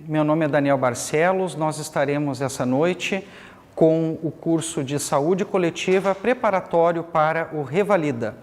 Meu nome é Daniel Barcelos, nós estaremos essa noite com o curso de Saúde Coletiva preparatório para o Revalida.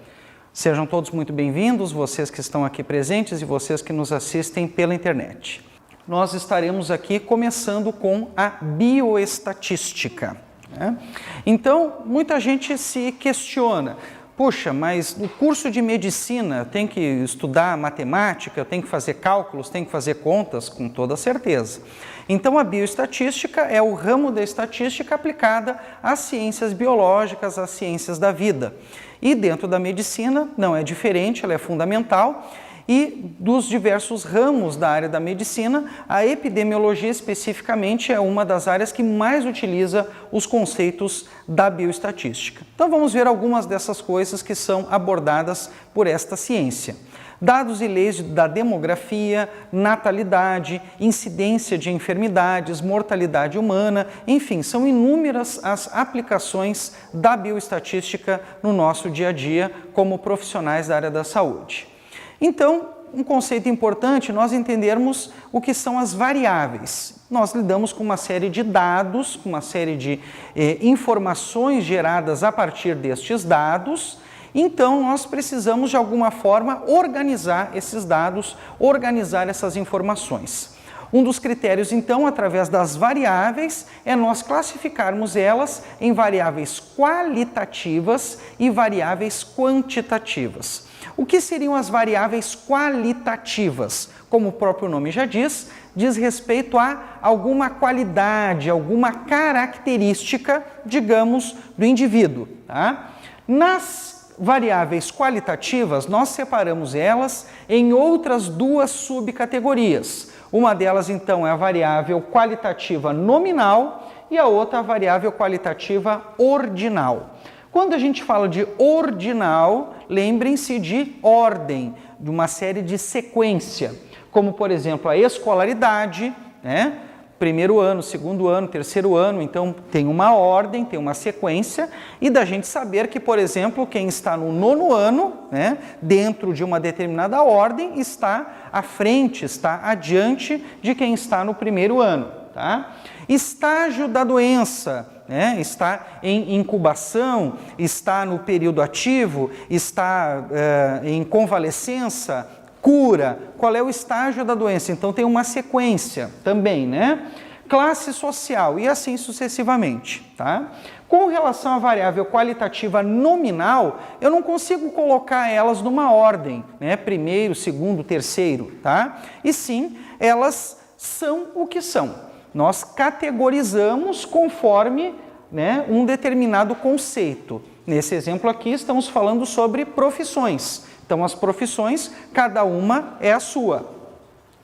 Sejam todos muito bem-vindos, vocês que estão aqui presentes e vocês que nos assistem pela internet. Nós estaremos aqui começando com a bioestatística, né? Então, muita gente se questiona, puxa, mas no curso de medicina tem que estudar matemática, tem que fazer cálculos, tem que fazer contas, com toda certeza. Então, a bioestatística é o ramo da estatística aplicada às ciências biológicas, às ciências da vida. E dentro da medicina não é diferente, ela é fundamental. E dos diversos ramos da área da medicina, a epidemiologia especificamente é uma das áreas que mais utiliza os conceitos da bioestatística. Então vamos ver algumas dessas coisas que são abordadas por esta ciência. Dados e leis da demografia, natalidade, incidência de enfermidades, mortalidade humana, enfim, são inúmeras as aplicações da bioestatística no nosso dia a dia como profissionais da área da saúde. Então, um conceito importante, nós entendermos o que são as variáveis. Nós lidamos com uma série de dados, com uma série de informações geradas a partir destes dados, então nós precisamos de alguma forma organizar esses dados, organizar essas informações. Um dos critérios, então, através das variáveis, é nós classificarmos elas em variáveis qualitativas e variáveis quantitativas. O que seriam as variáveis qualitativas? Como o próprio nome já diz respeito a alguma qualidade, alguma característica, digamos, do indivíduo, tá? Nas variáveis qualitativas, nós separamos elas em outras duas subcategorias. Uma delas, então, é a variável qualitativa nominal e a outra a variável qualitativa ordinal. Quando a gente fala de ordinal, lembrem-se de ordem, de uma série de sequência, como, por exemplo, a escolaridade, né? Primeiro ano, segundo ano, terceiro ano, então tem uma ordem, tem uma sequência, e da gente saber que, por exemplo, quem está no nono ano, né, dentro de uma determinada ordem, está à frente, está adiante de quem está no primeiro ano, tá? Estágio da doença, né? Está em incubação, está no período ativo, está em convalescença, cura, qual é o estágio da doença? Então tem uma sequência também, né? Classe social e assim sucessivamente, tá? Com relação à variável qualitativa nominal, eu não consigo colocar elas numa ordem, né? Primeiro, segundo, terceiro, tá? E sim, elas são o que são. Nós categorizamos conforme, né, um determinado conceito. Nesse exemplo aqui, estamos falando sobre profissões. Então, as profissões, cada uma é a sua.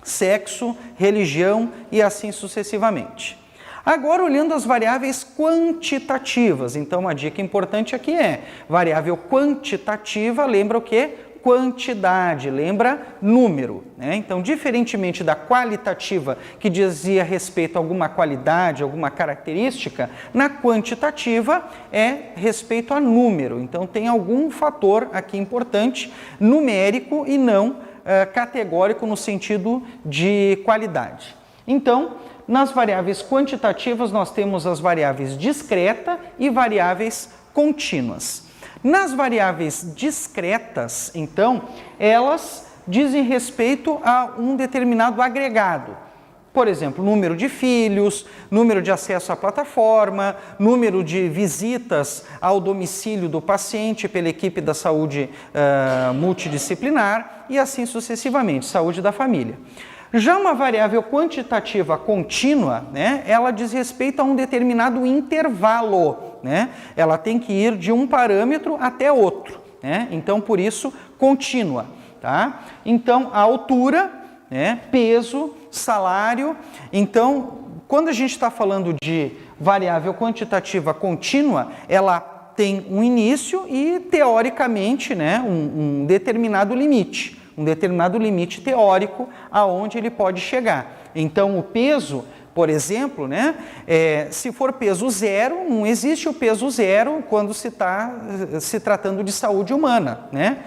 Sexo, religião e assim sucessivamente. Agora, olhando as variáveis quantitativas. Então, uma dica importante aqui é, variável quantitativa lembra o quê? Quantidade, lembra número, né? Então, diferentemente da qualitativa, que dizia respeito a alguma qualidade, alguma característica, na quantitativa é respeito a número. Então, tem algum fator aqui importante, numérico e não categórico no sentido de qualidade. Então, nas variáveis quantitativas, nós temos as variáveis discreta e variáveis contínuas. Nas variáveis discretas, então, elas dizem respeito a um determinado agregado. Por exemplo, número de filhos, número de acesso à plataforma, número de visitas ao domicílio do paciente pela equipe da saúde multidisciplinar e assim sucessivamente, saúde da família. Já uma variável quantitativa contínua, né, ela diz respeito a um determinado intervalo, né? Ela tem que ir de um parâmetro até outro, né? Então, por isso, contínua, tá? Então, a altura, né, peso, salário. Então, quando a gente está falando de variável quantitativa contínua, ela tem um início e, teoricamente, né, um determinado limite. Um determinado limite teórico aonde ele pode chegar. Então, o peso, por exemplo, né, se for peso zero, não existe o peso zero quando se está se tratando de saúde humana, né?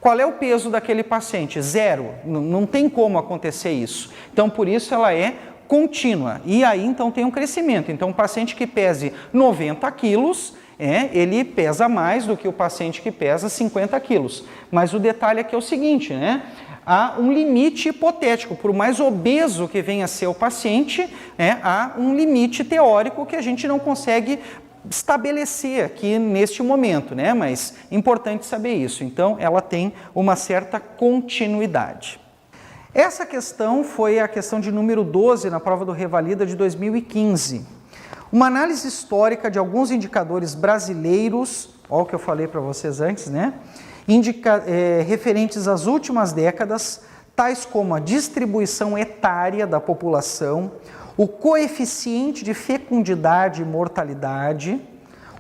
Qual é o peso daquele paciente? Zero. Não tem como acontecer isso. Então, por isso, ela é contínua. E aí, então, tem um crescimento. Então, um paciente que pese 90 quilos, ele pesa mais do que o paciente que pesa 50 quilos. Mas o detalhe aqui é o seguinte, né? Há um limite hipotético, por mais obeso que venha a ser o paciente, há um limite teórico que a gente não consegue estabelecer aqui neste momento, né? Mas é importante saber isso. Então, ela tem uma certa continuidade. Essa questão foi a questão de número 12 na prova do Revalida de 2015. Uma análise histórica de alguns indicadores brasileiros, olha o que eu falei para vocês antes, né? Referentes às últimas décadas, tais como a distribuição etária da população, o coeficiente de fecundidade e mortalidade,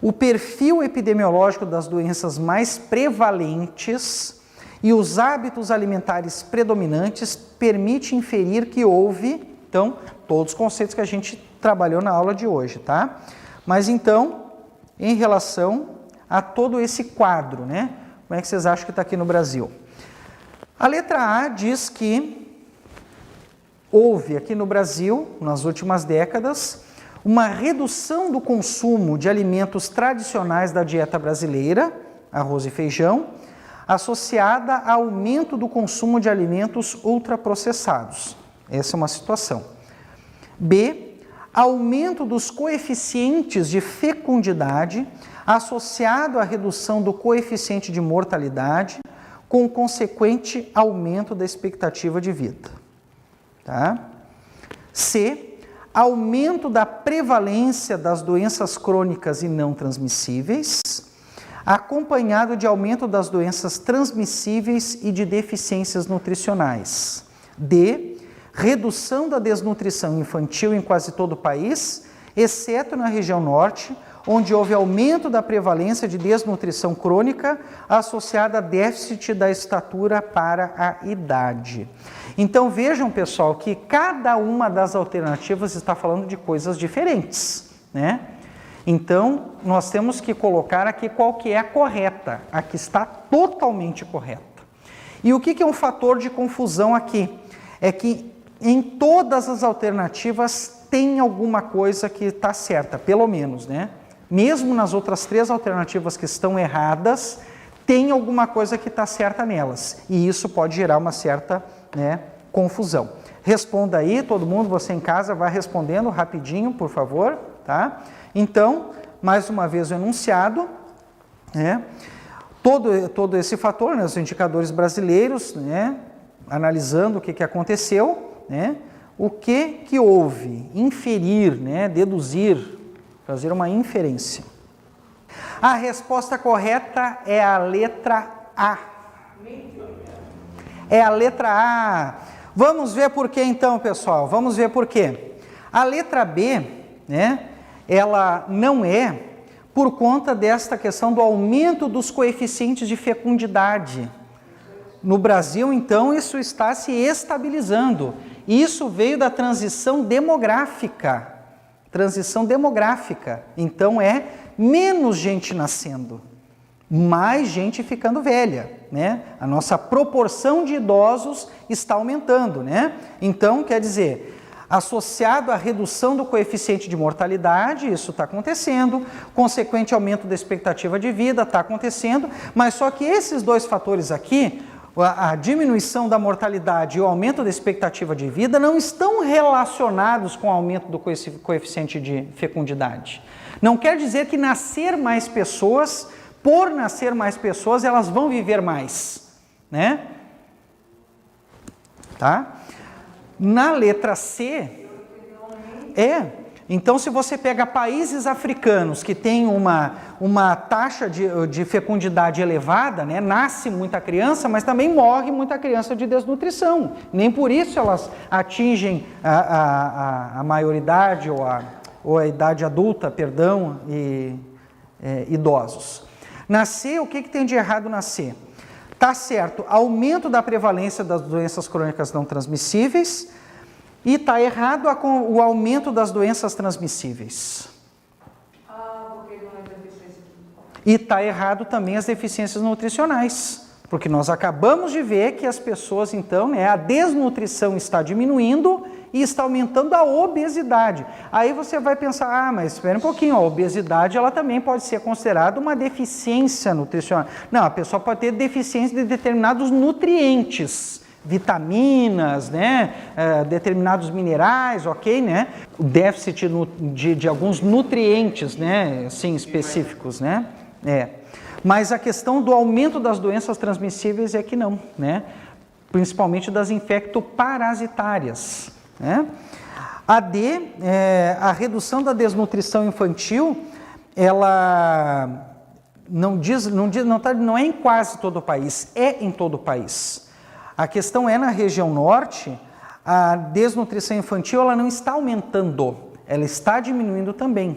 o perfil epidemiológico das doenças mais prevalentes e os hábitos alimentares predominantes permite inferir que houve, então, todos os conceitos que a gente trabalhou na aula de hoje, tá? Mas então, em relação a todo esse quadro, né? Como é que vocês acham que está aqui no Brasil? A letra A diz que houve aqui no Brasil, nas últimas décadas, uma redução do consumo de alimentos tradicionais da dieta brasileira, arroz e feijão, associada a aumento do consumo de alimentos ultraprocessados. Essa é uma situação. B, aumento dos coeficientes de fecundidade associado à redução do coeficiente de mortalidade, com consequente aumento da expectativa de vida. Tá? C, aumento da prevalência das doenças crônicas e não transmissíveis, acompanhado de aumento das doenças transmissíveis e de deficiências nutricionais. D, redução da desnutrição infantil em quase todo o país, exceto na região norte, onde houve aumento da prevalência de desnutrição crônica associada a déficit da estatura para a idade. Então vejam, pessoal, que cada uma das alternativas está falando de coisas diferentes, né? Então, nós temos que colocar aqui qual que é a correta. Aqui está totalmente correta. E o que é um fator de confusão aqui? É que em todas as alternativas tem alguma coisa que está certa, pelo menos, né? Mesmo nas outras três alternativas que estão erradas, tem alguma coisa que está certa nelas. E isso pode gerar uma certa, confusão. Responda aí, todo mundo, você em casa, vai respondendo rapidinho, por favor, tá? Então, mais uma vez o enunciado, todo esse fator, os indicadores brasileiros, analisando o que aconteceu, o que houve, inferir, deduzir, fazer uma inferência. A resposta correta é a letra A. É a letra A. Vamos ver por quê então, pessoal? Vamos ver por quê. A letra B, ela não é por conta desta questão do aumento dos coeficientes de fecundidade. No Brasil, então, isso está se estabilizando. Isso veio da transição demográfica. Então, é menos gente nascendo, mais gente ficando velha, A nossa proporção de idosos está aumentando, Então, quer dizer, associado à redução do coeficiente de mortalidade, isso está acontecendo, consequente aumento da expectativa de vida está acontecendo, mas só que esses dois fatores aqui, a diminuição da mortalidade e o aumento da expectativa de vida não estão relacionados com o aumento do coeficiente de fecundidade. Não quer dizer que nascer mais pessoas, por nascer mais pessoas, elas vão viver mais, Tá? Na letra C, então se você pega países africanos que têm uma taxa de fecundidade elevada, nasce muita criança, mas também morre muita criança de desnutrição. Nem por isso elas atingem a maioridade ou a idade adulta, e idosos. Na C, o que tem de errado na C? Tá certo, aumento da prevalência das doenças crônicas não transmissíveis, e está errado o aumento das doenças transmissíveis. Porque não é deficiência. E está errado também as deficiências nutricionais, porque nós acabamos de ver que as pessoas, então, a desnutrição está diminuindo e está aumentando a obesidade. Aí você vai pensar, mas espera um pouquinho, a obesidade ela também pode ser considerada uma deficiência nutricional. Não, a pessoa pode ter deficiência de determinados nutrientes, vitaminas, né, determinados minerais, ok, né, o déficit de alguns nutrientes, né, assim, específicos, né, Mas a questão do aumento das doenças transmissíveis é que não, né, principalmente das infectoparasitárias, né. A D, a redução da desnutrição infantil, ela não é em quase todo o país, é em todo o país. A questão é na região norte, a desnutrição infantil ela não está aumentando, ela está diminuindo também,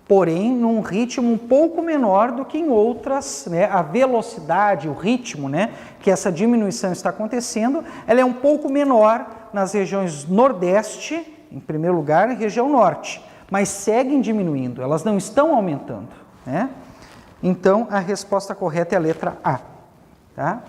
porém num ritmo um pouco menor do que em outras, né? A velocidade, o ritmo, né, que essa diminuição está acontecendo, ela é um pouco menor nas regiões nordeste, em primeiro lugar, e região norte, mas seguem diminuindo, elas não estão aumentando, né? Então a resposta correta é a letra A, tá?